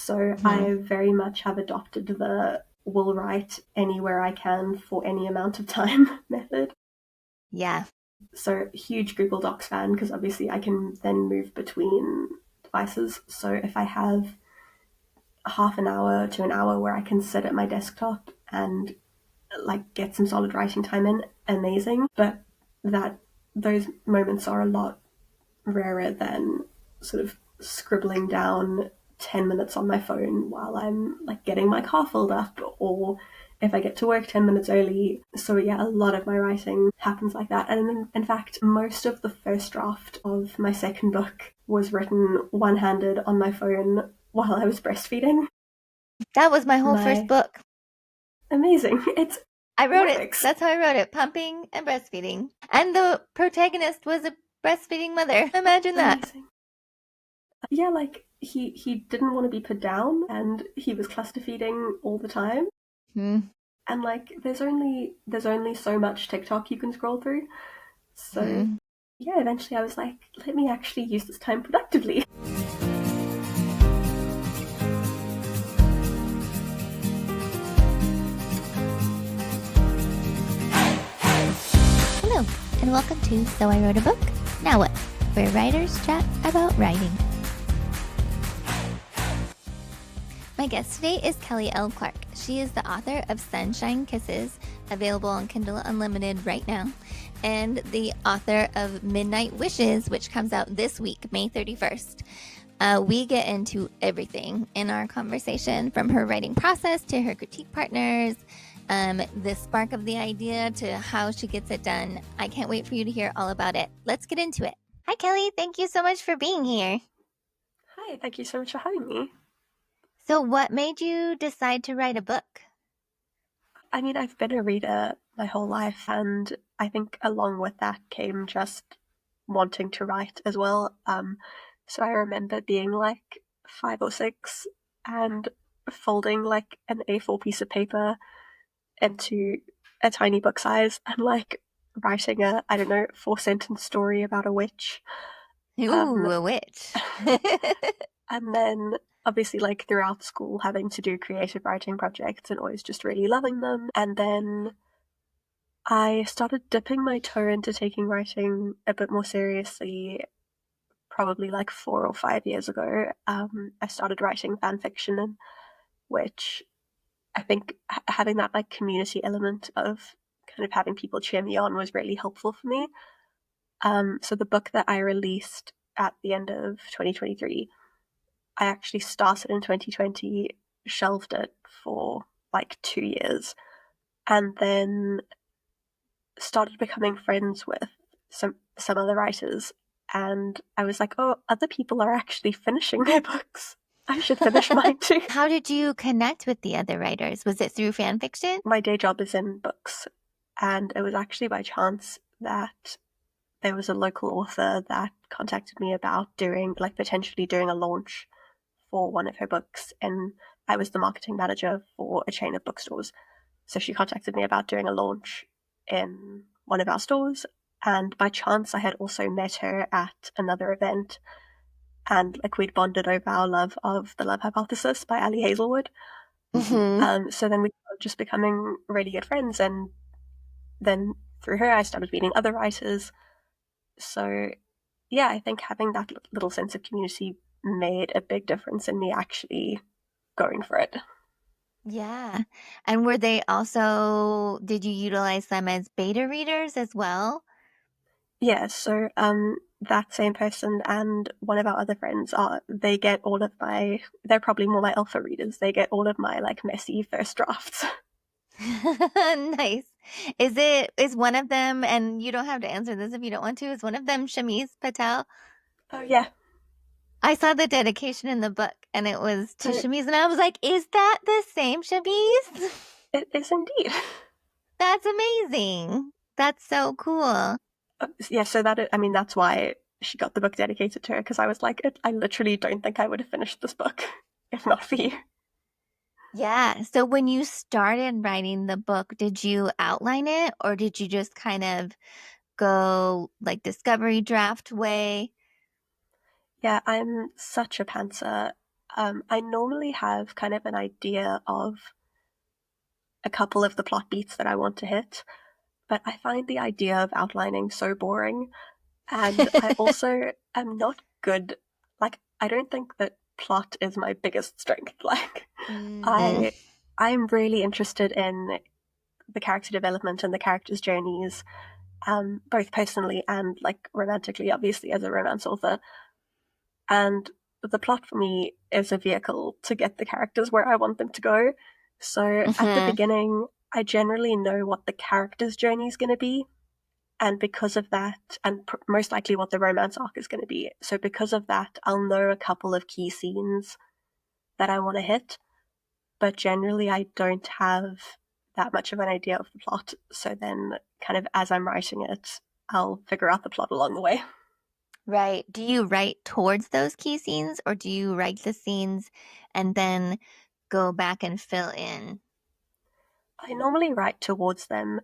So I very much have adopted the will write anywhere I can for any amount of time method. Yeah. So huge Google Docs fan, because obviously I can then move between devices. So if I have half an hour to an hour where I can sit at my desktop and like get some solid writing time in, amazing. But that those moments are a lot rarer than sort of scribbling down 10 minutes on my phone while I'm like getting my car filled up, or if I get to work 10 minutes early. So yeah, a lot of my writing happens like that. And in fact, most of the first draft of my second book was written one-handed on my phone while I was breastfeeding. That was my whole first My book. amazing. I It wrote it. works. That's how I wrote it. Pumping and breastfeeding. And the protagonist was a breastfeeding mother. Imagine that. Amazing. Yeah, like he didn't want to be put down and he was cluster feeding all the time. Hmm. And like there's only so much TikTok you can scroll through. So Hmm. yeah, eventually I was like, let me actually use this time productively. Hello, and welcome to So I Wrote a Book, Now What? Where writers chat about writing. My guest today is Kelly L Clarke. She is the author of Sunshine Kisses, available on Kindle Unlimited right now, and the author of Midnight Wishes, which comes out this week, May 31st. We get into everything in our conversation, from her writing process to her critique partners, the spark of the idea to how she gets it done. I can't wait for you to hear all about it. Let's get into it. Hi, Kelly. Thank you so much for being here. Hi, thank you so much for having me. So what made you decide to write a book? I mean, I've been a reader my whole life, and I think along with that came just wanting to write as well. So I remember being like 5 or 6 and folding like an A4 piece of paper into a tiny book size and like writing a, I don't know, 4 sentence story about a witch. Um, Ooh, a witch. and then obviously like throughout school having to do creative writing projects and always just really loving them. And then I started dipping my toe into taking writing a bit more seriously probably like 4 or 5 years ago. I started writing fan fiction, which I think having that like community element of kind of having people cheer me on was really helpful for me. So the book that I released at the end of 2023, I actually started in 2020, shelved it for like 2 years, and then started becoming friends with some other writers. And I was like, oh, other people are actually finishing their books. I should finish mine too. How did you connect with the other writers? Was it through fan fiction? My day job is in books, and it was actually by chance that there was a local author that contacted me about doing, like, potentially doing a launch for one of her books, and I was the marketing manager for a chain of bookstores. So she contacted me about doing a launch in one of our stores, and by chance I had also met her at another event, and like we'd bonded over our love of The Love Hypothesis by Ali Hazelwood. So then we were just becoming really good friends, and then through her I started meeting other writers. So yeah, I think having that little sense of community made a big difference in me actually going for it. Yeah. And were they also, did you utilize them as beta readers as well? Yeah, so that same person and one of our other friends are, they get all of my, they're probably more my alpha readers. They get all of my like messy first drafts. Nice. Is one of them, and you don't have to answer this if you don't want to, is one of them Shamiz Patel? Oh yeah. I saw the dedication in the book and it was to So Shamiz, and I was like, is that the same Shamiz? it is indeed. That's amazing. That's so cool. Yeah, so I mean, that's why she got the book dedicated to her, because I was like, I literally don't think I would have finished this book if not for you. Yeah. So when you started writing the book, did you outline it or did you just kind of go like discovery draft way? Yeah, I'm such a pantser. I normally have kind of an idea of a couple of the plot beats that I want to hit, but I find the idea of outlining so boring. And I also am not good, like, I don't think that plot is my biggest strength. Like, Mm. I I'm really interested in the character development and the characters' journeys, both personally and like romantically, obviously, as a romance author. And the plot for me is a vehicle to get the characters where I want them to go. So at the Mm-hmm. beginning, I generally know what the character's journey is going to be. And because of that, and most likely what the romance arc is going to be. So because of that, I'll know a couple of key scenes that I want to hit. But generally, I don't have that much of an idea of the plot. So then, kind of as I'm writing it, I'll figure out the plot along the way. Right. Do you write towards those key scenes, or do you write the scenes and then go back and fill in? I normally write towards them.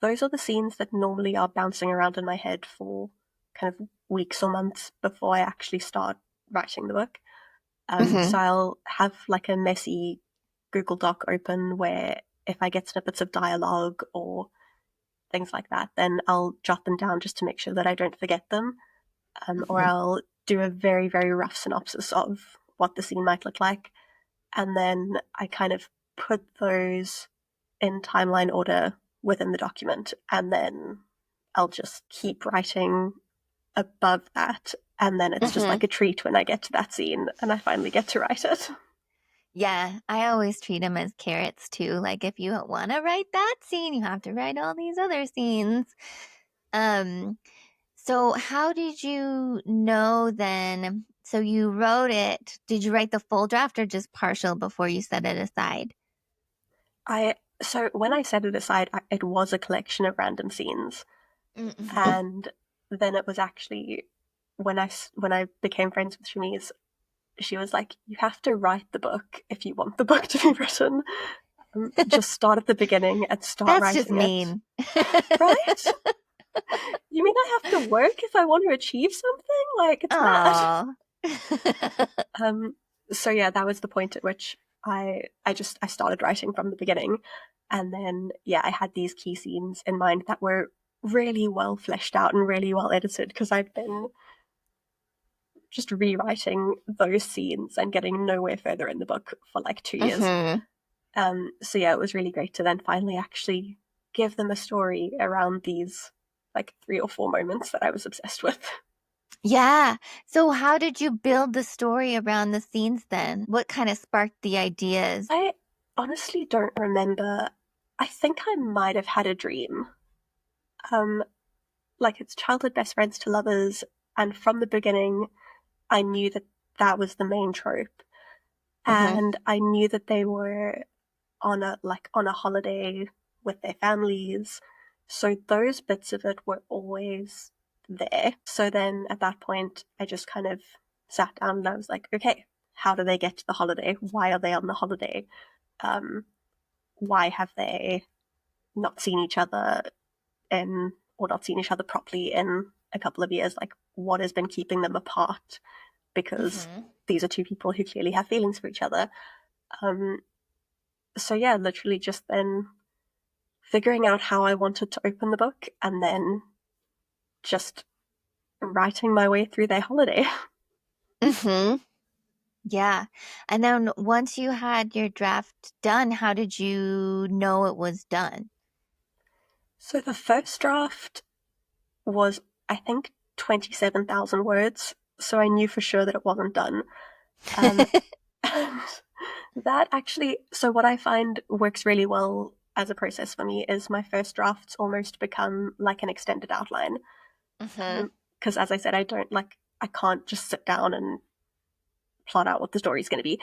Those are the scenes that normally are bouncing around in my head for kind of weeks or months before I actually start writing the book. Mm-hmm. So I'll have like a messy Google Doc open where if I get snippets of dialogue or things like that, then I'll jot them down just to make sure that I don't forget them. Or Mm-hmm. I'll do a very, very rough synopsis of what the scene might look like. And then I kind of put those in timeline order within the document. And then I'll just keep writing above that. And then it's just Mm-hmm. like a treat when I get to that scene and I finally get to write it. Yeah, I always treat them as carrots too. Like if you want to write that scene, you have to write all these other scenes. Um, so how did you know then? So you wrote it. Did you write the full draft or just partial before you set it aside? So when I set it aside, it was a collection of random scenes, Mm-hmm. and then it was actually when I became friends with Shamiz, she was like, "You have to write the book if you want the book to be written. Just start at the beginning and start That's just writing it." mean. Right? You mean I have to work if I want to achieve something? Like it's bad. Oh. Um, so yeah, that was the point at which I started writing from the beginning, and then yeah, I had these key scenes in mind that were really well fleshed out and really well edited because I've been just rewriting those scenes and getting nowhere further in the book for like 2 years. Mm-hmm. So yeah, it was really great to then finally actually give them a story around these like 3 or 4 moments that I was obsessed with. Yeah. So how did you build the story around the scenes then? What kind of sparked the ideas? I honestly don't remember. I think I might have had a dream. Um, like it's childhood best friends to lovers, and from the beginning, I knew that that was the main trope, Mm-hmm. and I knew that they were on a holiday with their families, so those bits of it were always there. So then at that point, I just kind of sat down and I was like, okay, how do they get to the holiday? Why are they on the holiday? Um, why have they not seen each other in or not seen each other properly in a couple of years? Like, what has been keeping them apart? Because Mm-hmm. these are two people who clearly have feelings for each other. Um, so yeah, literally just then figuring out how I wanted to open the book and then just writing my way through their holiday. Mm-hmm. Yeah. And then once you had your draft done, how did you know it was done? So the first draft was, I think, 27,000 words. So I knew for sure that it wasn't done. Um, and that actually, so what I find works really well as a process for me is my first drafts almost become like an extended outline. Mm-hmm. Because as I said, I can't just sit down and plot out what the story is going to be.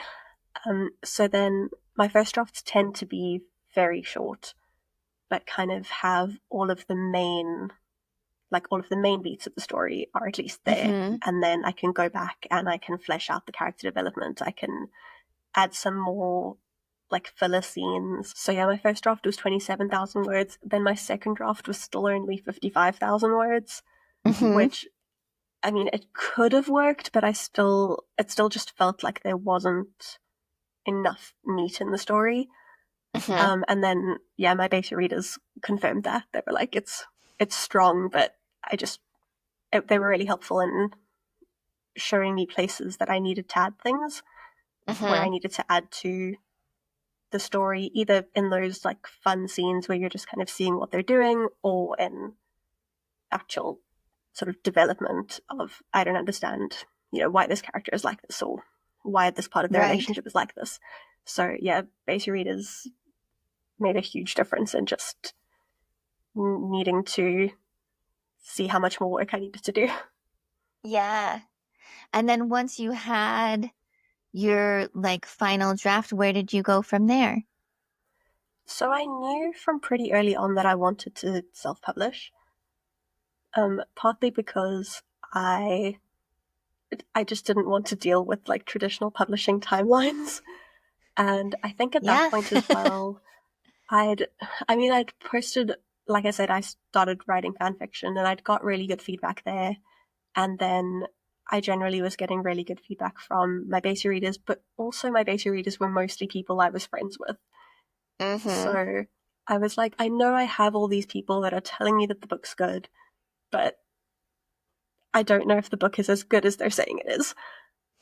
So then my first drafts tend to be very short, but kind of have all of the main beats of the story are at least there. Mm-hmm. And then I can go back and I can flesh out the character development. I can add some more like filler scenes. So yeah, my first draft was 27,000 words. Then my second draft was still only 55,000 words, Mm-hmm. which I mean, it could have worked, but it still just felt like there wasn't enough meat in the story. Hmm. And then, yeah, my beta readers confirmed that. They were like, it's strong, but they were really helpful in showing me places that I needed to add things, where I Hmm. needed to add to the story, either in those like fun scenes where you're just kind of seeing what they're doing, or in actual sort of development of, I don't understand, why this character is like this, or why this part of their Right. relationship is like this. So yeah, beta readers made a huge difference in just needing to see how much more work I needed to do. Yeah. And then once you had your like final draft, where did you go from there? So I knew from pretty early on that I wanted to self-publish, partly because I just didn't want to deal with like traditional publishing timelines. And I think at that Yeah. point as well, I'd, I'd posted, like I said, I started writing fan fiction and I'd got really good feedback there. And then I generally was getting really good feedback from my beta readers, but also my beta readers were mostly people I was friends with. Hmm. So I was like, I know I have all these people that are telling me that the book's good, but I don't know if the book is as good as they're saying it is.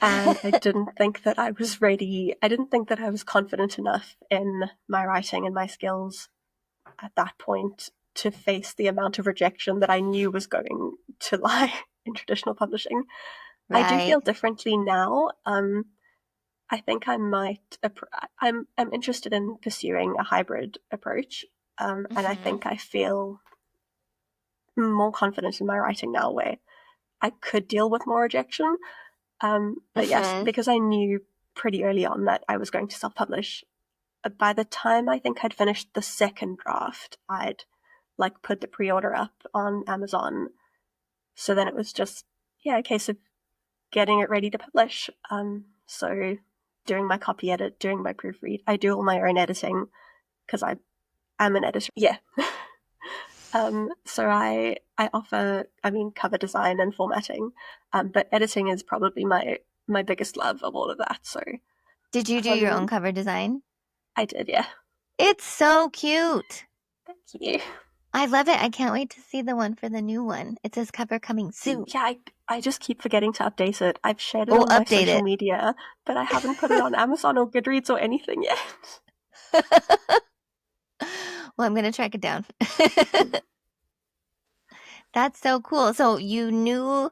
And I didn't think that I was ready. I didn't think that I was confident enough in my writing and my skills at that point to face the amount of rejection that I knew was going to lie in traditional publishing. I do Right. feel differently now. I think I might. I'm interested in pursuing a hybrid approach, and I Hmm. think I feel more confident in my writing now, where I could deal with more rejection. But yes, Hmm. because I knew pretty early on that I was going to self-publish. By the time I think I'd finished the second draft, I'd like put the pre-order up on Amazon. So then it was just, yeah, a case of getting it ready to publish. So doing my copy edit, doing my proofread. I do all my own editing because I am an editor. Yeah. So I offer, cover design and formatting, but editing is probably my biggest love of all of that. So Did you do your own um, cover design? I did, yeah. It's so cute. Thank you. I love it. I can't wait to see the one for the new one. It says cover coming soon. Yeah, I just keep forgetting to update it. I've shared it We'll on my update social it. media, but I haven't put it on Amazon or Goodreads or anything yet. Well, I'm gonna track it down. That's so cool. So you knew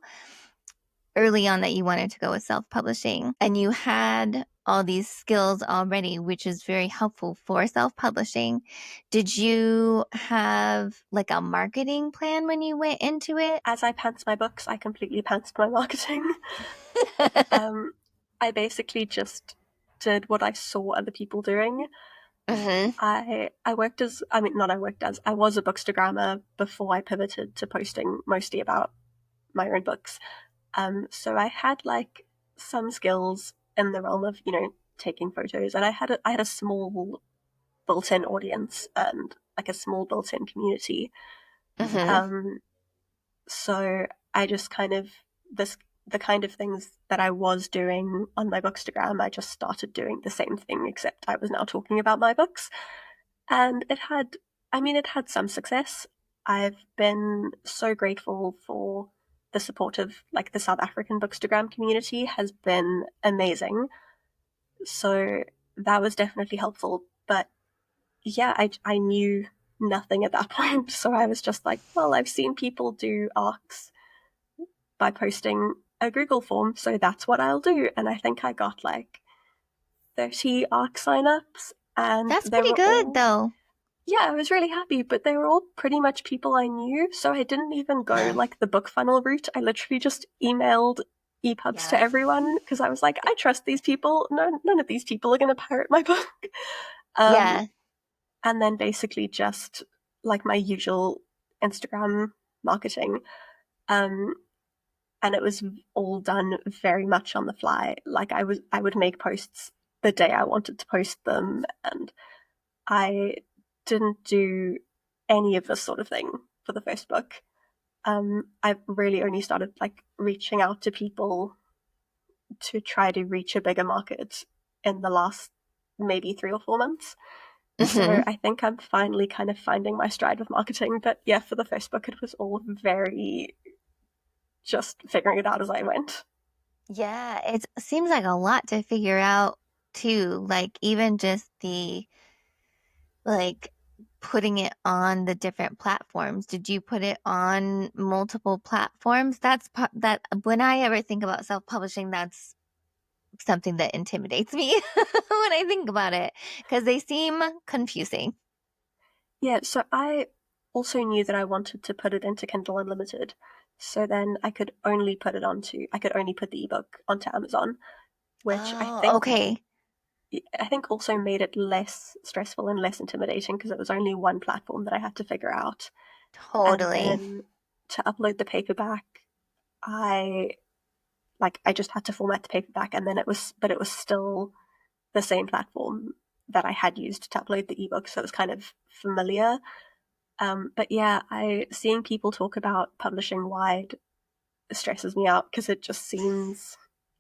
early on that you wanted to go with self-publishing and you had all these skills already, which is very helpful for self-publishing. Did you have like a marketing plan when you went into it? As I pants my books, I completely pantsed my marketing. Um, I basically just did what I saw other people doing. Hmm. I worked as I mean not I worked as I was a bookstagrammer before I pivoted to posting mostly about my own books. So I had like some skills in the realm of taking photos, and I had a small built-in audience and like a small built-in community. Hmm. Um, so I just kind of this the kind of things that I was doing on my Bookstagram, I just started doing the same thing, except I was now talking about my books. And it had some success. I've been so grateful for the support of like the South African Bookstagram community has been amazing. So that was definitely helpful. But yeah, I knew nothing at that point. So I was just like, well, I've seen people do arcs by posting a Google form, so that's what I'll do. And I think I got like 30 arc signups, and That's they pretty were good all, though. yeah, I was really happy, but they were all pretty much people I knew. So I didn't even go like the book funnel route. I literally just emailed EPUBs to Yeah. everyone because I was like, I trust these people. No, none of these people are going to pirate my book. Um, Yeah. and then basically just like my usual Instagram marketing. Um, and it was all done very much on the fly. Like I would make posts the day I wanted to post them, and I didn't do any of this sort of thing for the first book. I've really only started like reaching out to people to try to reach a bigger market in the last maybe 3 or 4 months. So Hmm. I think I'm finally kind of finding my stride with marketing. But yeah, for the first book, it was all very just figuring it out as I went. Yeah, it seems like a lot to figure out too. Like even just the like putting it on the different platforms. Did you put it on multiple platforms? That when I ever think about self-publishing, that's something that intimidates me when I think about it because they seem confusing. Yeah, so I also knew that I wanted to put it into Kindle Unlimited. So then I could only put the ebook onto Amazon, which Oh, okay. I think also made it less stressful and less intimidating because it was only one platform that I had to figure out. And Totally. then to upload the paperback, I I just had to format the paperback and then it was still the same platform that I had used to upload the ebook, so it was kind of familiar. But yeah, I seeing people talk about publishing wide stresses me out because it just seems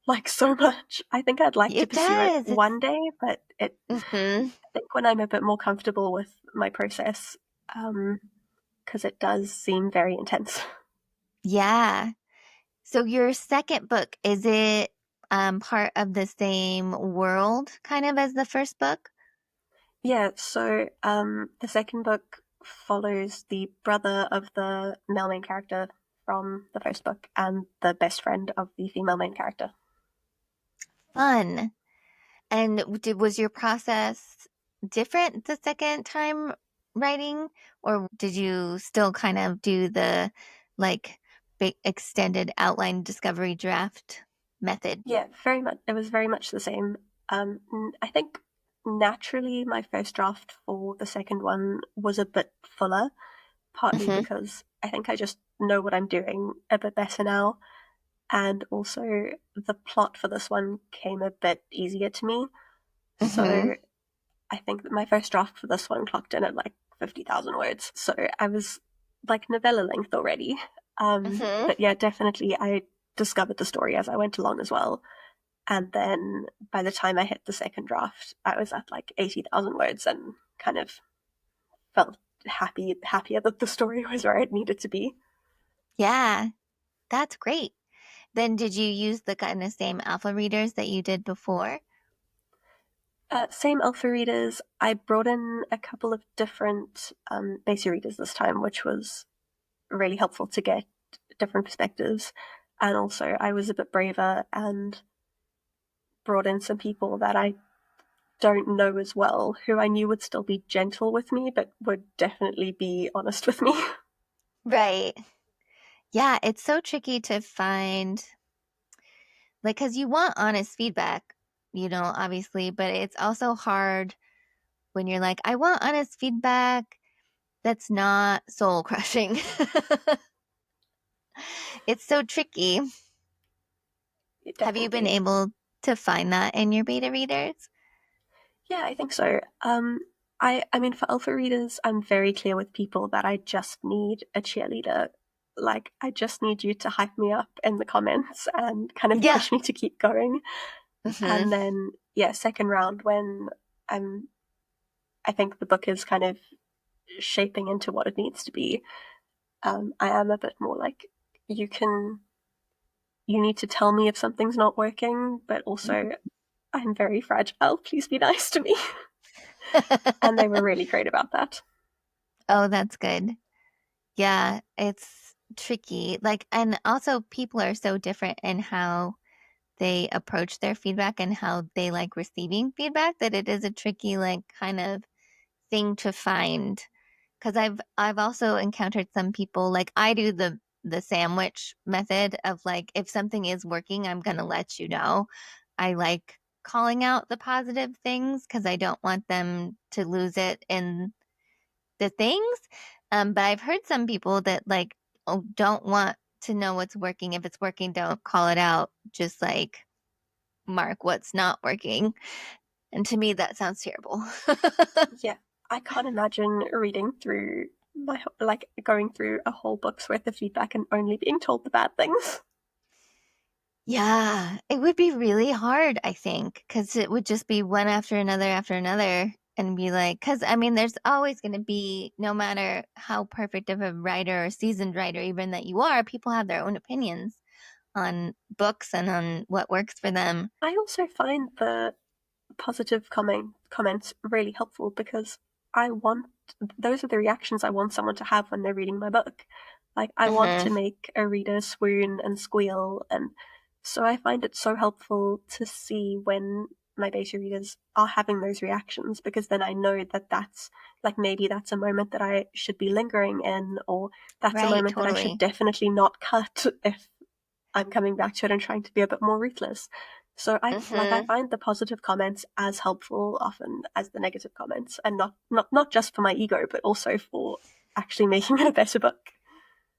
like so much. I think I'd like to It pursue it does. It's one day, but hmm I think when I'm a bit more comfortable with my process, because it does seem very intense. yeah. So your second book, is it part of the same world kind of as the first book? Yeah, so the second book follows the brother of the male main character from the first book and the best friend of the female main character. Fun. And was your process different the second time writing, or did you still kind of do the like big extended outline discovery draft method? Yeah, very much. It was very much the same. I think naturally my first draft for the second one was a bit fuller, partly Hmm. because I think I just know what I'm doing a bit better now. And also, the plot for this one came a bit easier to me. Hmm. So I think that my first draft for this one clocked in at like 50,000 words. So I was like novella length already. Hmm. But yeah, definitely I discovered the story as I went along as well. And then by the time I hit the second draft, I was at like 80,000 words and kind of felt happier that the story was where it needed to be. Yeah, that's great. Then did you use the kind of same alpha readers that you did before? Same alpha readers. I brought in a couple of different beta readers this time, which was really helpful to get different perspectives. And also, I was a bit braver and brought in some people that I don't know as well, who I knew would still be gentle with me, but would definitely be honest with me. Right. Yeah, it's so tricky to find, like, because you want honest feedback, obviously, but it's also hard when you're like, I want honest feedback that's not soul crushing. It's so tricky. Have you been Definitely. able to find that in your beta readers? Yeah, I think so. I mean, for alpha readers, I'm very clear with people that I just need a cheerleader. Like, I just need you to hype me up in the comments and kind of Yeah. push me to keep going. Hmm. And then, yeah, second round when I'm, I think the book is kind of shaping into what it needs to be. I am a bit more like, you can, you need to tell me if something's not working, but also I'm very fragile. Please be nice to me. And they were really great about that. Oh, that's good. Yeah, it's tricky. Like, and also people are so different in how they approach their feedback and how they like receiving feedback that it is a tricky, like, kind of thing to find. Because I've also encountered some people, like I do the sandwich method of like if something is working, I'm gonna let you know. I like calling out the positive things because I don't want them to lose it in the things. But I've heard some people that like don't want to know what's working. If it's working, don't call it out. Just like mark what's not working. And to me, that sounds terrible. Yeah, I can't imagine reading through like going through a whole book's worth of feedback and only being told the bad things. Yeah, it would be really hard, I think, because it would just be one after another, and be like, because I mean, there's always going to be, no matter how perfect of a writer or seasoned writer even that you are, people have their own opinions on books and on what works for them. I also find the positive comments really helpful because I want those are the reactions I want someone to have when they're reading my book. Like I want to Hmm. make a reader swoon and squeal, and so I find it so helpful to see when my beta readers are having those reactions, because then I know that that's like maybe that's a moment that I should be lingering in, or that's a Right, moment that I should totally. definitely not cut if I'm coming back to it and trying to be a bit more ruthless. So I Hmm. find the positive comments as helpful often as the negative comments, and not just for my ego, but also for actually making it a better book.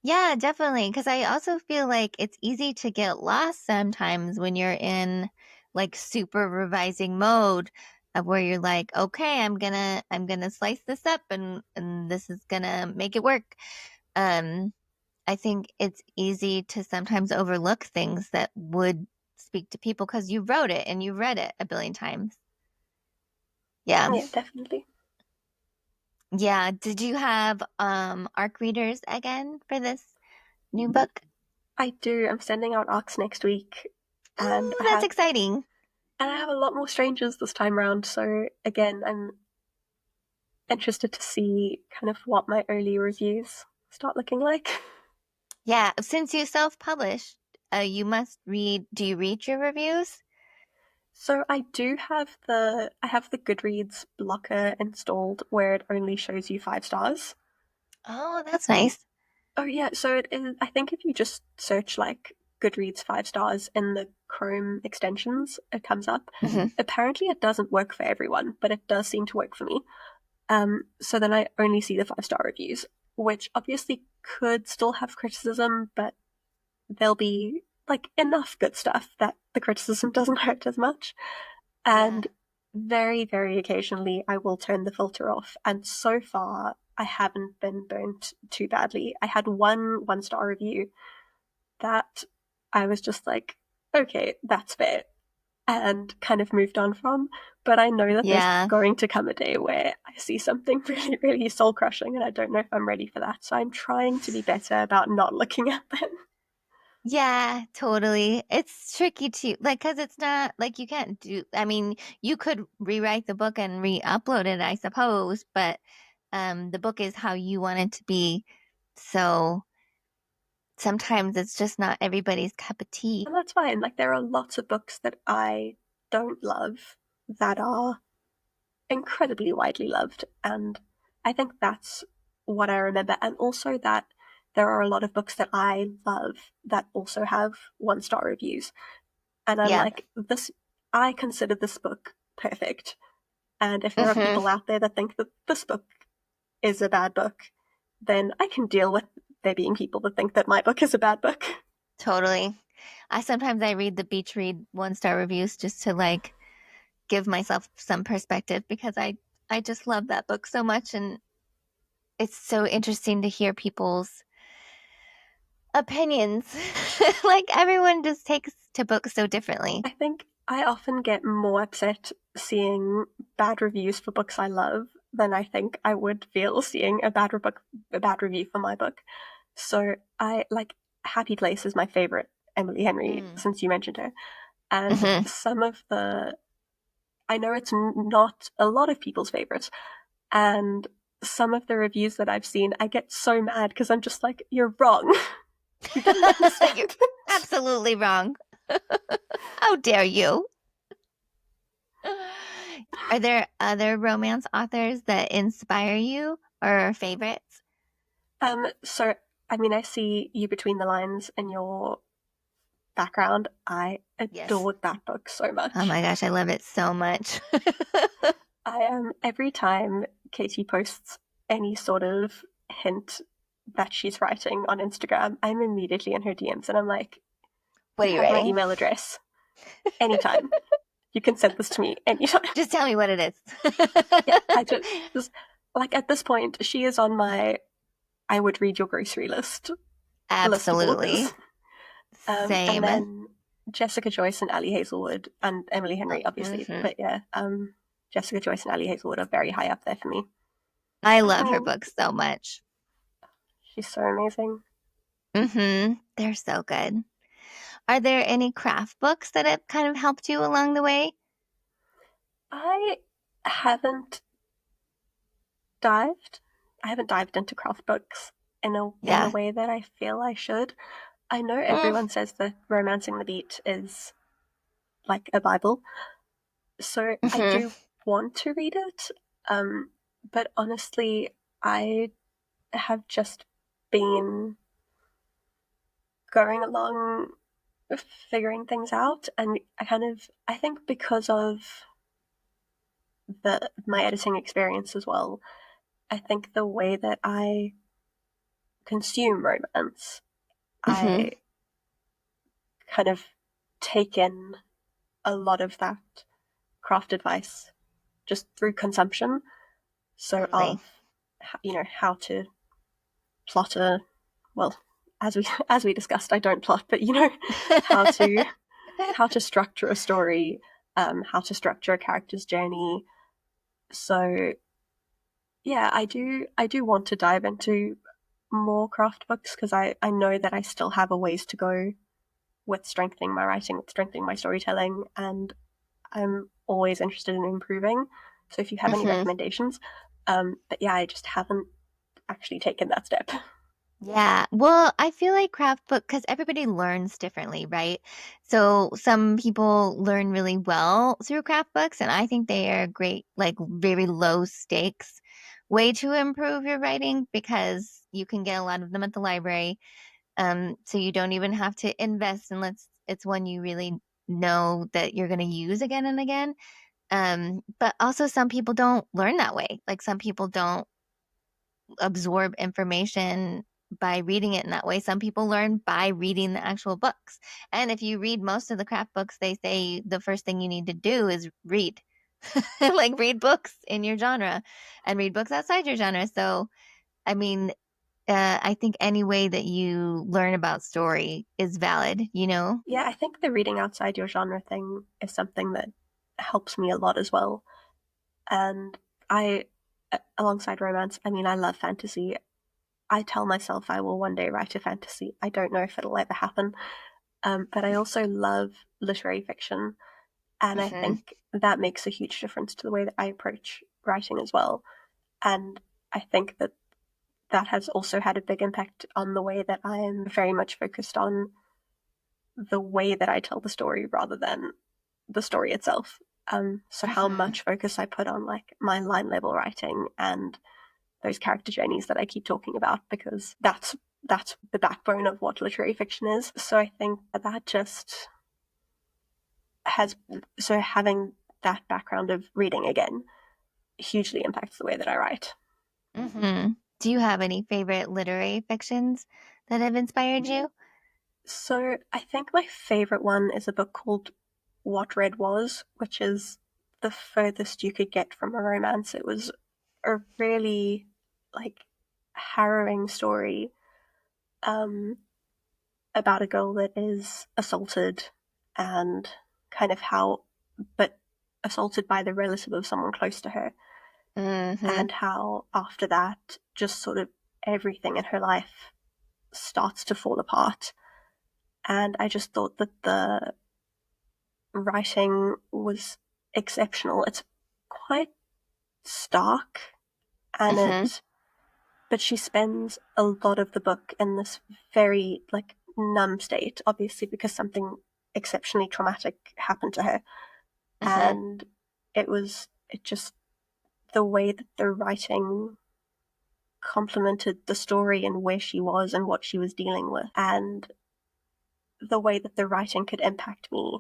Yeah, definitely. Because I also feel like it's easy to get lost sometimes when you're in like super revising mode of where you're like, okay, I'm gonna slice this up and this is gonna make it work. Um, I think it's easy to sometimes overlook things that would speak to people because you wrote it and you read it a billion times. Yeah. Yeah, definitely. Yeah. Did you have ARC readers again for this new book? I do. I'm sending out arcs next week, and Oh, that's exciting. I have a lot more strangers this time round. So again, I'm interested to see kind of what my early reviews start looking like. Yeah, since you self-published, you must read. Do you read your reviews? So I have the Goodreads blocker installed where it only shows you 5 stars. Oh, that's nice. Oh yeah, so it is. I think if you just search like Goodreads 5 stars in the Chrome extensions, it comes up. Hmm. Apparently, it doesn't work for everyone, but it does seem to work for me. So then I only see the 5 star reviews, which obviously could still have criticism, but there'll be like enough good stuff that the criticism doesn't hurt as much. Yeah. And very, very occasionally, I will turn the filter off. And so far, I haven't been burnt too badly. I had one star review that I was just like, okay, that's fair, and kind of moved on from. But I know that there's Yeah. going to come a day where I see something really, really soul crushing, and I don't know if I'm ready for that. So I'm trying to be better about not looking at them. Yeah, totally. It's tricky to like because it's not like you can't do. I mean, you could rewrite the book and re-upload it, I suppose, but the book is how you want it to be. So sometimes it's just not everybody's cup of tea. And that's fine. Like, there are lots of books that I don't love that are incredibly widely loved. And I think that's what I remember. And also that there are a lot of books that I love that also have 1 star reviews. And I'm Yeah. like, I consider this book perfect. And if there are Hmm. people out there that think that this book is a bad book, then I can deal with there being people that think that my book is a bad book. Totally. I read the beach read 1 star reviews just to like give myself some perspective because I just love that book so much and it's so interesting to hear people's opinions. Like everyone just takes to books so differently. I think I often get more upset seeing bad reviews for books I love than I think I would feel seeing a bad review for my book. So I like Happy Place is my favorite Emily Henry Mm. since you mentioned her, and Hmm. some of the I know it's not a lot of people's favorites, and some of the reviews that I've seen, I get so mad because I'm just like, you're wrong. You didn't You're understand it. absolutely wrong. How dare you? Are there other romance authors that inspire you or favorites? So I mean, I see you between the lines in your background. I Yes. adored that book so Oh much. my gosh, I love it so much. I am every time Katie posts any sort of hint that she's writing on Instagram, I'm immediately in her DMs and I'm like, What you are you have my writing? email address anytime. You can send this to me anytime. Just tell me what it Yeah, is. just like at this point, she is on my I would read your grocery list of Absolutely. authors. And Same. then Jessica Joyce and Ali Hazelwood and Emily Henry, obviously. Mm-hmm. But yeah, Jessica Joyce and Ali Hazelwood are very high up there for me. I I love her mean, books so much. she's so amazing. Mm-hmm. They're so good. Are there any craft books that have kind of helped you along the way? I haven't dived. I haven't dived into craft books in the Yeah. way that I feel I should. I know Mm, everyone says that Romancing the Beat is like a Bible, so I hmm do want to read it. Um, but honestly, I have just been going along, figuring things out, and I think because of the my editing experience as well, I think the way that I consume romance, hmm I kind of take in a lot of that craft advice just through consumption. So Totally. of how to plot a well, as we discussed, I don't plot, but how to how to structure a story, how to structure a character's journey. So yeah, I do want to dive into more craft books because I know that I still have a ways to go with strengthening my writing, with strengthening my storytelling, and I'm always interested in improving. So if you have any hmm recommendations, but yeah, I just haven't actually taken that step. Yeah. Well, I feel like craft book because everybody learns differently, right? So some people learn really well through craft books, and I think they are great, like very low stakes way to improve your writing because you can get a lot of them at the library. So you don't even have to invest unless it's one you really know that you're going to use again and again. But also some people don't learn that way. Like some people don't absorb information by reading it in that way. Some people learn by reading the actual books. And if you read most of the craft books, they say the first thing you need to do is read. Like read books in your genre and read books outside your genre. So, I mean, I think any way that you learn about story is valid, you know? Yeah, I think the reading outside your genre thing is something that helps me a lot as well. And I, alongside romance, I mean, I love fantasy. I tell myself I will one day write a fantasy. I don't know if it'll ever happen. But I also love literary fiction. And I hmm think that makes a huge difference to the way that I approach writing as well. And I think that that has also had a big impact on the way that I am very much focused on the way that I tell the story rather than the story itself. So how hmm much focus I put on like my line level writing and those character journeys that I keep talking about because that's the backbone of what literary fiction is. So I think that just has so having that background of reading again hugely impacts the way that I write. hmm Do you have any favorite literary fictions that have inspired you? So I think my favorite one is a book called What Red Was, which is the furthest you could get from a romance. It was a really like harrowing story um, about a girl that is assaulted and kind of how, but assaulted by the relative of someone close to her, hmm and how after that, just sort of everything in her life starts to fall apart. And I just thought that the writing was exceptional. It's quite stark, and hmm it but she spends a lot of the book in this very like numb state, obviously because something exceptionally traumatic happened to her. hmm And it just the way that the writing complemented the story and where she was and what she was dealing with, and the way that the writing could impact me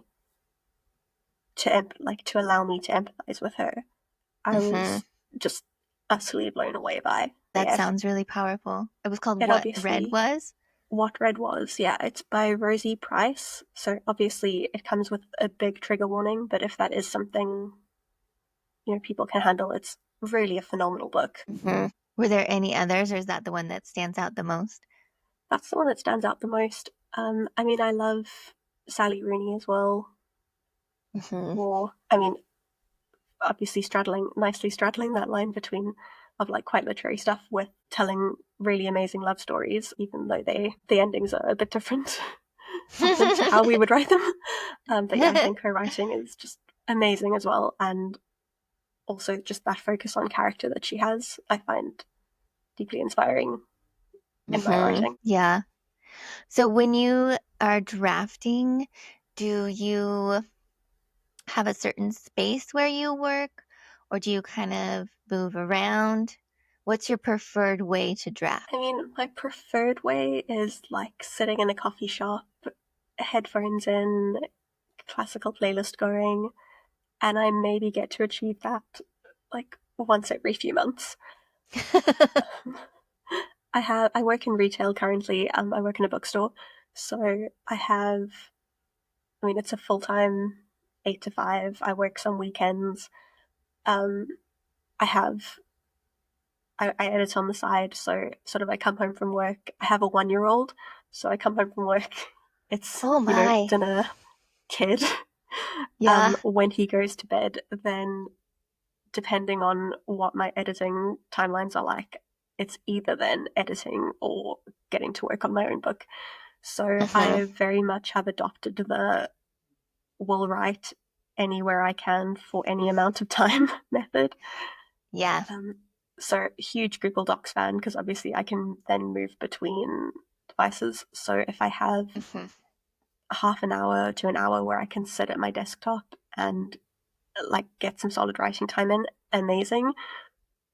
to allow me to empathize with her. I hmm was just utterly blown away by. That Yeah, sounds really powerful. It was called it What Red obviously Was? What Red Was. Yeah, it's by Rosie Price. So obviously it comes with a big trigger warning, but if that is something people can handle, it's really a phenomenal book. hmm Were there any others, or is that the one that stands out the most? That's the one that stands out the most. I mean, I love Sally Rooney as well. Hmm. Or, I mean, obviously nicely straddling that line between of like quite literary stuff with telling really amazing love stories, even though the endings are a bit different often to how we would write them. But yeah, I think her writing is just amazing as well, and also just that focus on character that she has, I find deeply inspiring in my Hmm. writing. Yeah. So when you are drafting, do you have a certain space where you work, or do you kind of move around? What's your preferred way to draft? I mean, my preferred way is like sitting in a coffee shop, headphones in, classical playlist going, and I maybe get to achieve that like once every few months. I work in retail currently. I work in a bookstore, so I have. I mean, it's a full time 8 to 5. I work some weekends. Um, I have. I edit on the side, so sort of I come home from work. I have a 1 year old, so I come home from work. It's Oh my. dinner, kid. Yeah. When he goes to bed, then depending on what my editing timelines are like, it's either then editing or getting to work on my own book. So Hmm. I very much have adopted the will write anywhere I can for any amount of time method. Yeah. Um, so huge Google Docs fan because obviously I can then move between devices. So if I have Hmm. half an hour to an hour where I can sit at my desktop and like get some solid writing time in, amazing.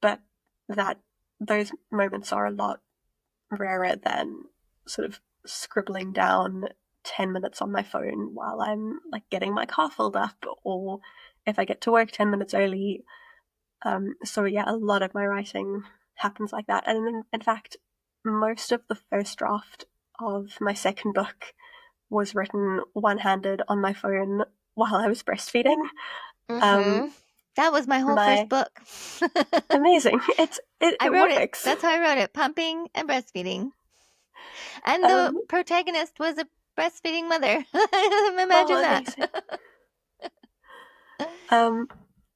But that those moments are a lot rarer than sort of scribbling down 10 minutes on my phone while I'm like getting my car filled up, or if I get to work 10 minutes early. So yeah, a lot of my writing happens like that. And in fact, most of the first draft of my second book was written one-handed on my phone while I was breastfeeding. Hmm. Um, That was my whole first my book. amazing. I It wrote it. works. That's how I wrote it, pumping and breastfeeding. And the Um, protagonist was a breastfeeding mother. oh, Imagine that. amazing. Um,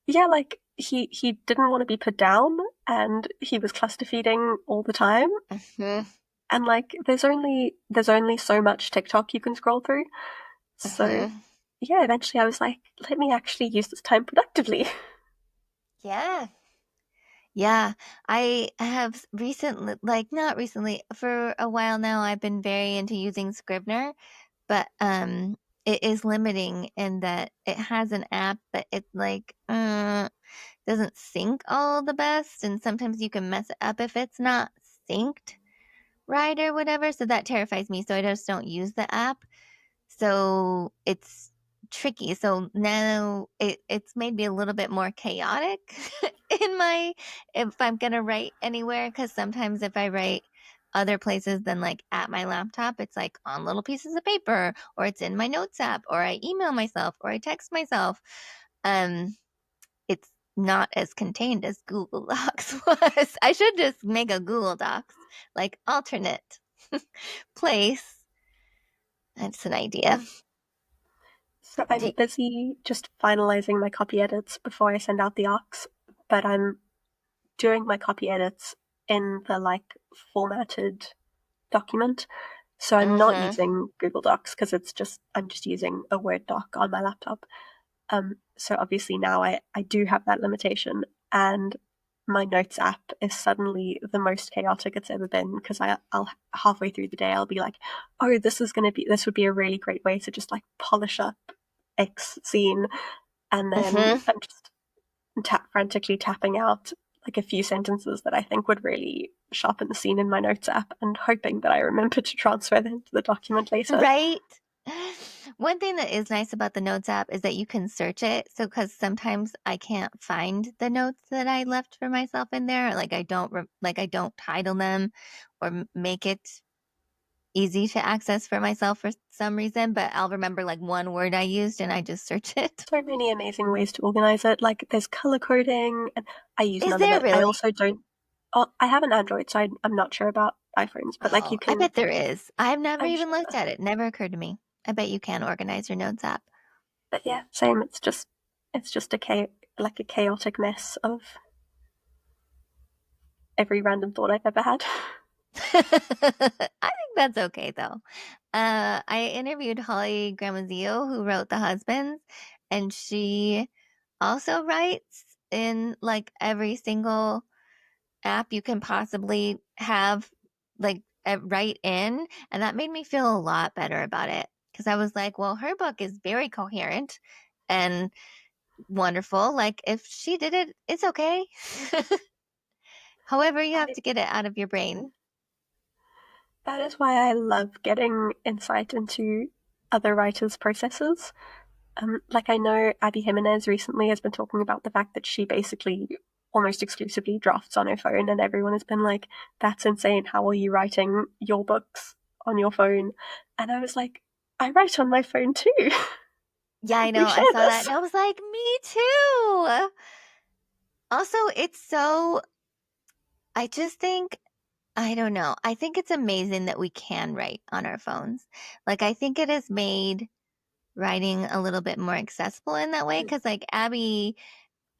yeah, like he didn't want to be put down, and he was cluster feeding all the time. Hmm. And like, there's only so much TikTok you can scroll through. So Hmm. yeah, eventually I was like, let me actually use this time productively. Yeah. Yeah, I have recently, like not recently, for a while now, I've been very into using Scrivener, but it is limiting in that it has an app, but it like doesn't sync all the best, and sometimes you can mess it up if it's not synced right or whatever. So that terrifies me. So I just don't use the app. So it's tricky. So now it's made me a little bit more chaotic in my if I'm gonna write anywhere, because sometimes if I write other places than like at my laptop, it's like on little pieces of paper, or it's in my notes app, or I email myself, or I text myself. Um, it's not as contained as Google Docs was. I should just make a Google Docs like alternate place. That's an idea. So I'm Do, busy just finalizing my copy edits before I send out the arcs, but I'm doing my copy edits in the like formatted document. So I'm not mm-hmm. using Google Docs because I'm just using a Word doc on my laptop. So obviously now I do have that limitation, and my notes app is suddenly the most chaotic it's ever been because I'll halfway through the day I'll be like, oh, this would be a really great way to just like polish up X scene, and then Mm-hmm. I'm just frantically tapping out like a few sentences that I think would really sharpen the scene in my notes app, and hoping that I remember to transfer them to the document later. Right? One thing that is nice about the Notes app is that you can search it. So, because sometimes I can't find the notes that I left for myself in there, like I don't title them or make it easy to access for myself for some reason, but I'll remember like one word I used and I just search it. So many amazing ways to organize it. Like there's color coding, and I use Is none of there it. I really? also don't. Oh, I have an Android, so I'm not sure about iPhones, but like you Oh, I can. bet there is. I've never I'm even sure, looked at it. Never occurred to me. I bet you can organize your notes app. but yeah, same. It's just like a chaotic mess of every random thought I've ever had. I think that's okay though. I interviewed Holly Gramazio, who wrote The Husbands, and she also writes in like every single app you can possibly have, like write in, and that made me feel a lot better about it because I was like, well, her book is very coherent and wonderful. Like if she did it, it's okay. However, you have I, to get it out of your brain. that is why I love getting insight into other writers' processes. Like I know Abby Jimenez recently has been talking about the fact that she basically almost exclusively drafts on her phone, and everyone has been like, "That's insane! How are you writing your books on your phone?" And I was like, "I write on my phone too. Yeah, I We know. I share saw that this." and I was like, me too. Also, it's so, I just think, I don't know. I think it's amazing that we can write on our phones. Like, I think it has made writing a little bit more accessible in that way. Cause like Abby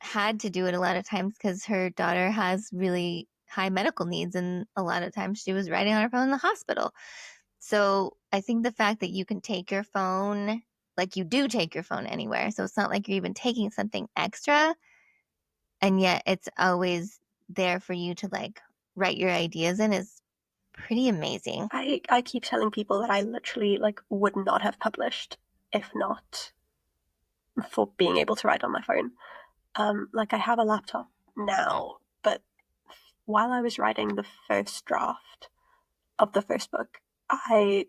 had to do it a lot of times because her daughter has really high medical needs. And a lot of times she was writing on her phone in the hospital. So I think the fact that you can take your phone, like you do take your phone anywhere. So it's not like you're even taking something extra. And yet it's always there for you to like write your ideas in is pretty amazing. I keep telling people that I literally like would not have published if not for being able to write on my phone. Like I have a laptop now, but while I was writing the first draft of the first book, I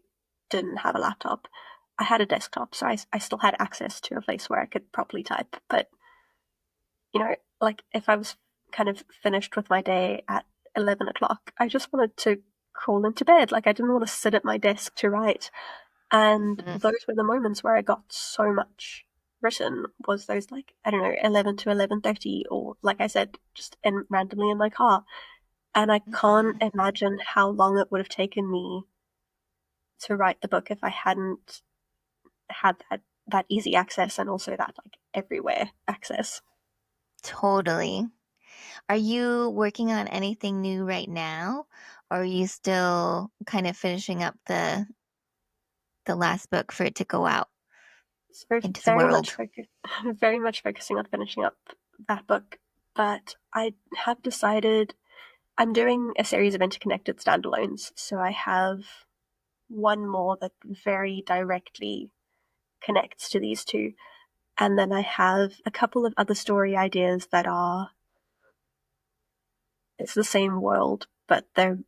didn't have a laptop. I had a desktop, so I still had access to a place where I could properly type. But, like if I was kind of finished with my day at 11 o'clock, I just wanted to crawl into bed. Like I didn't want to sit at my desk to write. And Mhm. those were the moments where I got so much written was those like, I don't know, 11 to 11:30 or like I said, just randomly in my car. And I can't Mhm. imagine how long it would have taken me to write the book if I hadn't had that easy access and also that like everywhere access. Totally. Are you working on anything new right now? Or are you still kind of finishing up the last book for it to go out So into the very much world? focus, very much focusing on finishing up that book. But I have decided I'm doing a series of interconnected standalones. So I have one more that very directly connects to these two. And then I have a couple of other story ideas that are, it's the same world, but they're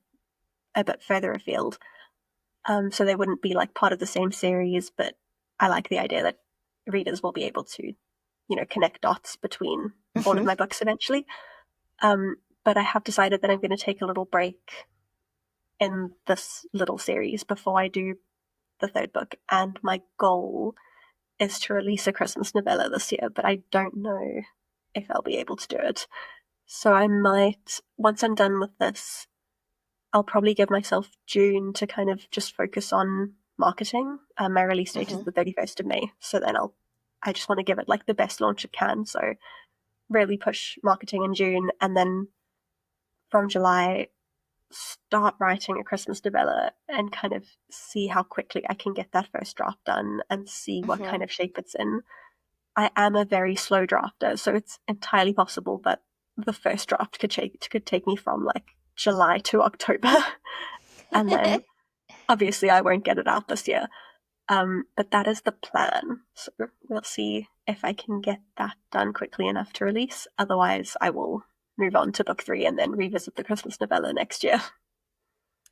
a bit further afield. So they wouldn't be like part of the same series, but I like the idea that readers will be able to, connect dots between all of Hmm. my books eventually. But I have decided that I'm going to take a little break in this little series before I do the third book. And my goal is to release a Christmas novella this year, but I don't know if I'll be able to do it. So I might, once I'm done with this, I'll probably give myself June to kind of just focus on marketing. My release date is Hmm. the 31st of May. So then I just want to give it like the best launch it can. So really push marketing in June. And then from July, start writing a Christmas novella and kind of see how quickly I can get that first draft done and see what Hmm. kind of shape it's in. I am a very slow drafter, so it's entirely possible that the first draft could take me from like July to October, and then obviously I won't get it out this year. But that is the plan. So we'll see if I can get that done quickly enough to release. Otherwise, I will move on to book three and then revisit the Christmas novella next year.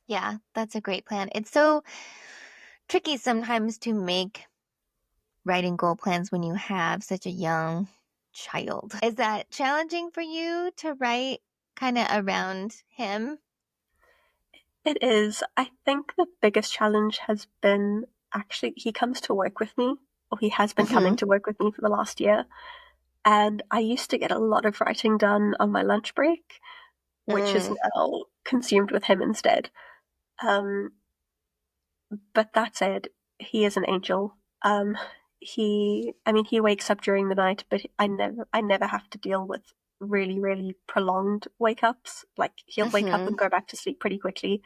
Yeah, that's a great plan. It's so tricky sometimes to make writing goal plans when you have such a young child. Is that challenging for you to write kind of around him? It is. I think the biggest challenge has been actually he comes to work with me, or he has been Hmm. coming to work with me for the last year. And I used to get a lot of writing done on my lunch break. which is Mm. now consumed with him instead. Um, but that said, he is an angel. I mean, he wakes up during the night, but I never have to deal with really prolonged wake ups. Like he'll wake up Mm-hmm. and go back to sleep pretty quickly.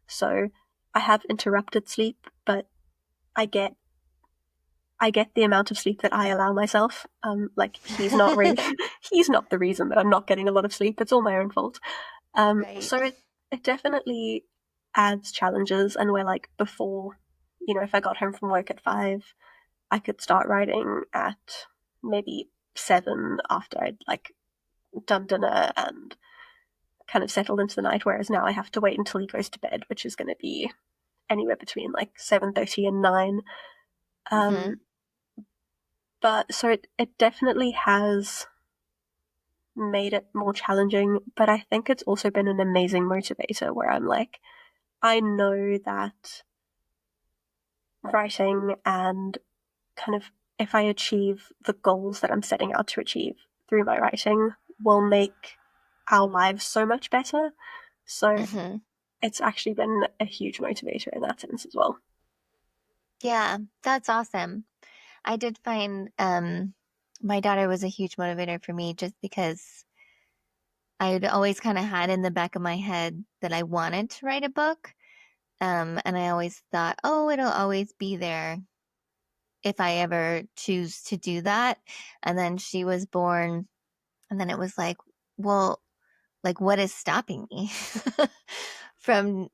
So I have interrupted sleep, but I get I get the amount of sleep that I allow myself. Like he's not really he's not the reason that I'm not getting a lot of sleep. It's all my own fault. Right. So it definitely adds challenges, and where like before, if I got home from work at 5, I could start writing at maybe 7 after I'd like done dinner and kind of settled into the night. Whereas now I have to wait until he goes to bed, which is going to be anywhere between like 7:30 and 9. Mm-hmm. Um, but so it definitely has made it more challenging, but I think it's also been an amazing motivator where I'm like, I know that writing and kind of if I achieve the goals that I'm setting out to achieve through my writing will make our lives so much better. So Mm-hmm. it's actually been a huge motivator in that sense as well. Yeah, that's awesome. I did find my daughter was a huge motivator for me just because I had always kind of had in the back of my head that I wanted to write a book. And I always thought, oh, it'll always be there if I ever choose to do that. And then she was born, and then it was like, well, like, what is stopping me from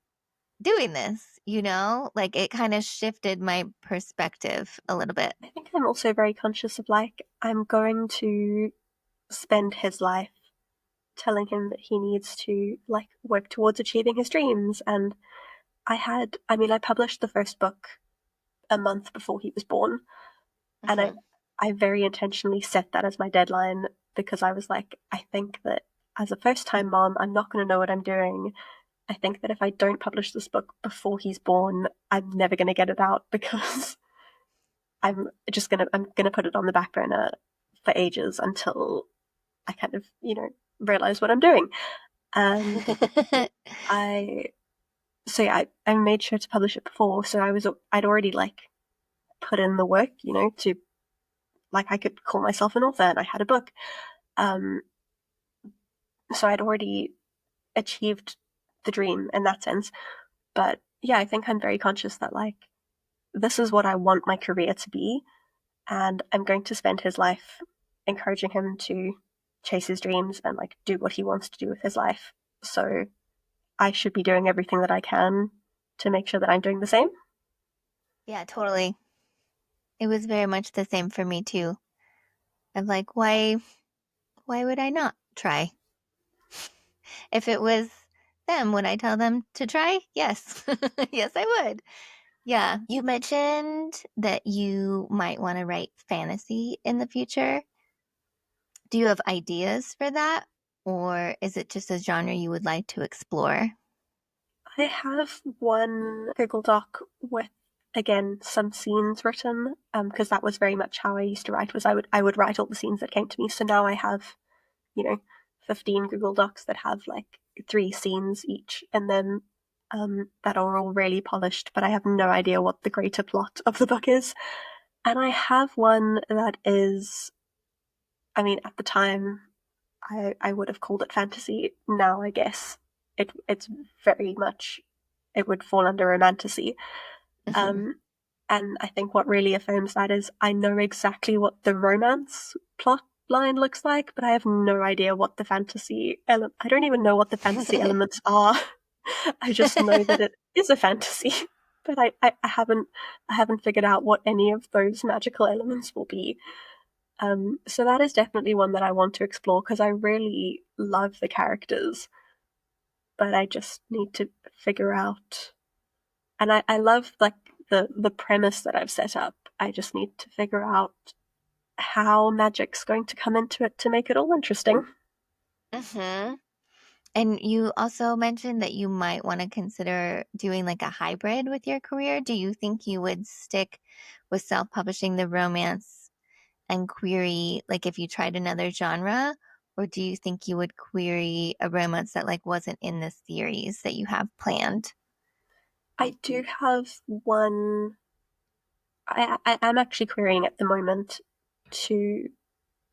doing this? Like it kind of shifted my perspective a little bit. I think I'm also very conscious of like, I'm going to spend his life telling him that he needs to like work towards achieving his dreams. And I published the first book a month before he was born, and Hmm. I very intentionally set that as my deadline because I was like, I think that as a first time mom, I'm not going to know what I'm doing. I think that if I don't publish this book before he's born, I'm never going to get it out because I'm gonna put it on the back burner for ages until I kind of realize what I'm doing. And I so yeah, I made sure to publish it before, so I'd already like put in the work, to like I could call myself an author and I had a book. Um, so I'd already achieved the dream in that sense. But yeah, I think I'm very conscious that like this is what I want my career to be, and I'm going to spend his life encouraging him to chase his dreams and like do what he wants to do with his life. So I should be doing everything that I can to make sure that I'm doing the same. Yeah, totally. It was very much the same for me too. I'm like, why would I not try? If it was them, would I tell them to try? Yes. Yes, I would. Yeah. You mentioned that you might want to write fantasy in the future. Do you have ideas for that? Or is it just a genre you would like to explore? I have one Google Doc with again some scenes written because that was very much how I used to write was I would write all the scenes that came to me. So now I have, you know, 15 Google Docs that have like 3 scenes each in them that are all really polished, but I have no idea what the greater plot of the book is. And I have one that is, I mean, at the time I would have called it fantasy. Now I guess it's very much it would fall under romantasy. Hmm. Um, and I think what really affirms that is I know exactly what the romance plot line looks like, but I have no idea what the fantasy I don't even know what the fantasy elements are. I just know that it is a fantasy. But I haven't figured out what any of those magical elements will be. So that is definitely one that I want to explore because I really love the characters, but I just need to figure out. And I love like the premise that I've set up. I just need to figure out how magic's going to come into it to make it all interesting. Hmm. And you also mentioned that you might want to consider doing like a hybrid with your career. Do you think you would stick with self-publishing the romance and query, like if you tried another genre? Or do you think you would query a romance that like wasn't in the series that you have planned? I do have one. I am actually querying at the moment to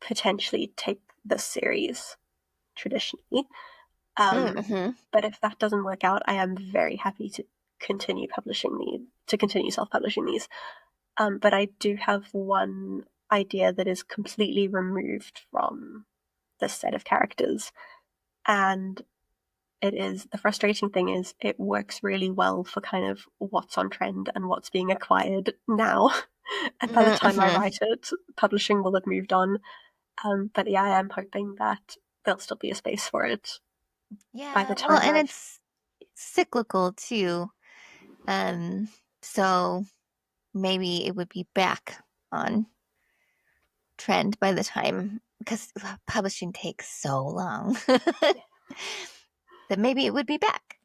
potentially take the series traditionally. Mm-hmm. But if that doesn't work out, I am very happy to continue self-publishing these. But I do have one idea that is completely removed from this set of characters, and it is the frustrating thing is it works really well for kind of what's on trend and what's being acquired now. And by the time I Mm-hmm. write it, publishing will have moved on. But yeah, I am hoping that there'll still be a space for it by Yeah, the well, time and I've. it's cyclical too. Um, so maybe it would be back on trend by the time because publishing takes so long that maybe it would be back.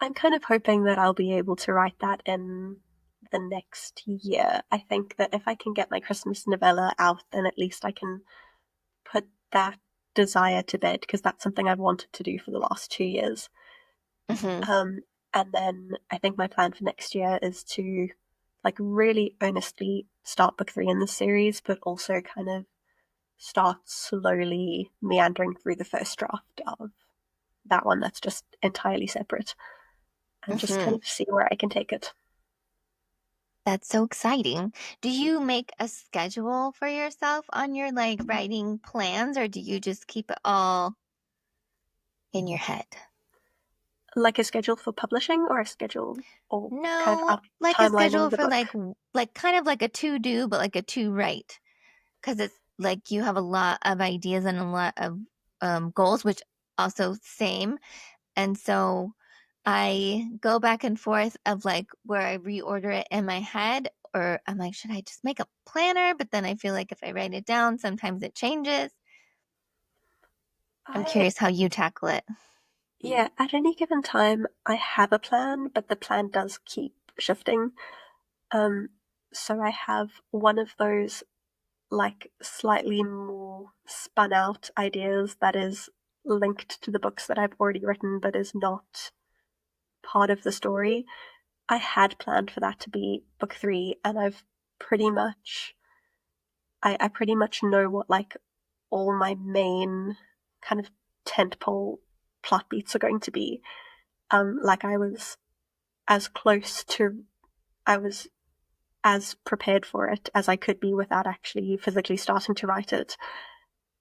I'm kind of hoping that I'll be able to write that in the next year. I think that if I can get my Christmas novella out, then at least I can put that desire to bed because that's something I've wanted to do for the last 2 years. Hmm. Um, and then I think my plan for next year is to like really earnestly start book 3 in the series, but also kind of start slowly meandering through the first draft of that one that's just entirely separate and just kind Hmm. of see where I can take it. That's so exciting. Do you make a schedule for yourself on your like writing plans, or do you just keep it all in your head? Like a schedule for publishing or a schedule or kind of No, out like a schedule timelining the for book. like kind of like a to do, but like a to write. Because it's like you have a lot of ideas and a lot of goals, which also same. And so I go back and forth of like where I reorder it in my head, or I'm like, should I just make a planner? But then I feel like if I write it down, sometimes it changes. I'm I curious how you tackle it. Yeah, at any given time I have a plan, but the plan does keep shifting. Um so I have one of those like slightly more spun out ideas that is linked to the books that I've already written but is not part of the story. I had planned for that to be book 3 and I've pretty much I pretty much know what like all my main kind of tentpole plot beats are going to be. Like as close to I was as prepared for it as I could be without actually physically starting to write it.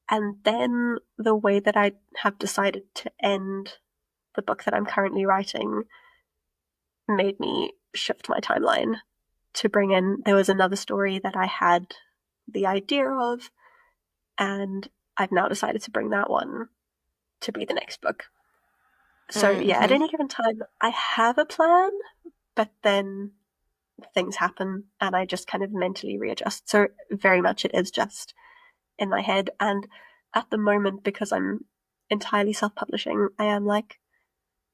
And then the way that I have decided to end the book that I'm currently writing made me shift my timeline to bring in. There was another story that I had the idea of, and I've now decided to bring that one to be the next book. So yeah, at Mm-hmm. any given time, I have a plan, but then things happen and I just kind of mentally readjust. So very much it is just in my head. And at the moment, because I'm entirely self-publishing, I am like,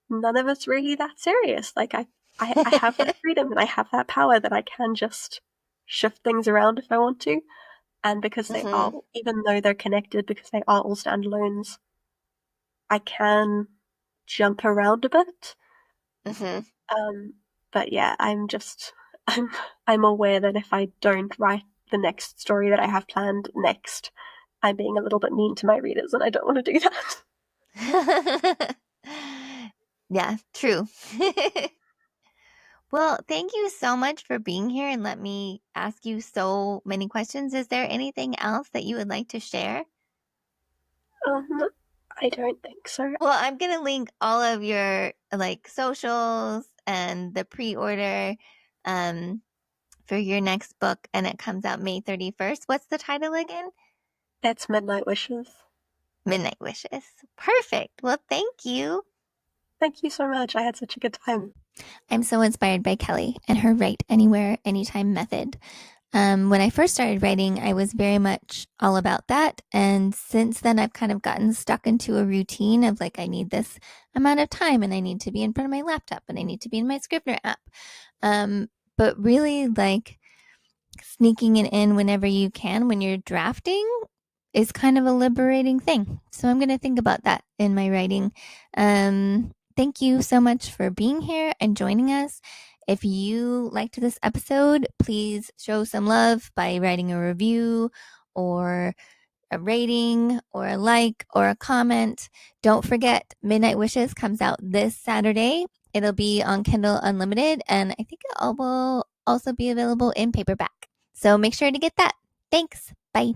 none of it's really that serious. Like I have that freedom and I have that power that I can just shift things around if I want to. And because they are, Mm-hmm. even though they're connected, because they are all standalones, I can jump around a bit. Mm-hmm. Um, but yeah, I'm I'm aware that if I don't write the next story that I have planned next, I'm being a little bit mean to my readers, and I don't want to do that. Yeah, true. Well, thank you so much for being here and let me ask you so many questions. Is there anything else that you would like to share? I don't think so. Well, I'm going to link all of your like socials and the pre-order um for your next book and it comes out May 31st. What's the title again? It's Midnight Wishes. Midnight Wishes. Perfect. Well, thank you. Thank you so much. I had such a good time. I'm so inspired by Kelly and her write anywhere, anytime method. When I first started writing, I was very much all about that. And since then, I've kind of gotten stuck into a routine of like, I need this amount of time and I need to be in front of my laptop and I need to be in my Scrivener app. But really, like sneaking it in whenever you can when you're drafting is kind of a liberating thing. So I'm going to think about that in my writing. Thank you so much for being here and joining us. If you liked this episode, please show some love by writing a review or a rating or a like or a comment. Don't forget, Midnight Wishes comes out this Saturday. It'll be on Kindle Unlimited, and I think it will also be available in paperback. So make sure to get that. Thanks. Bye.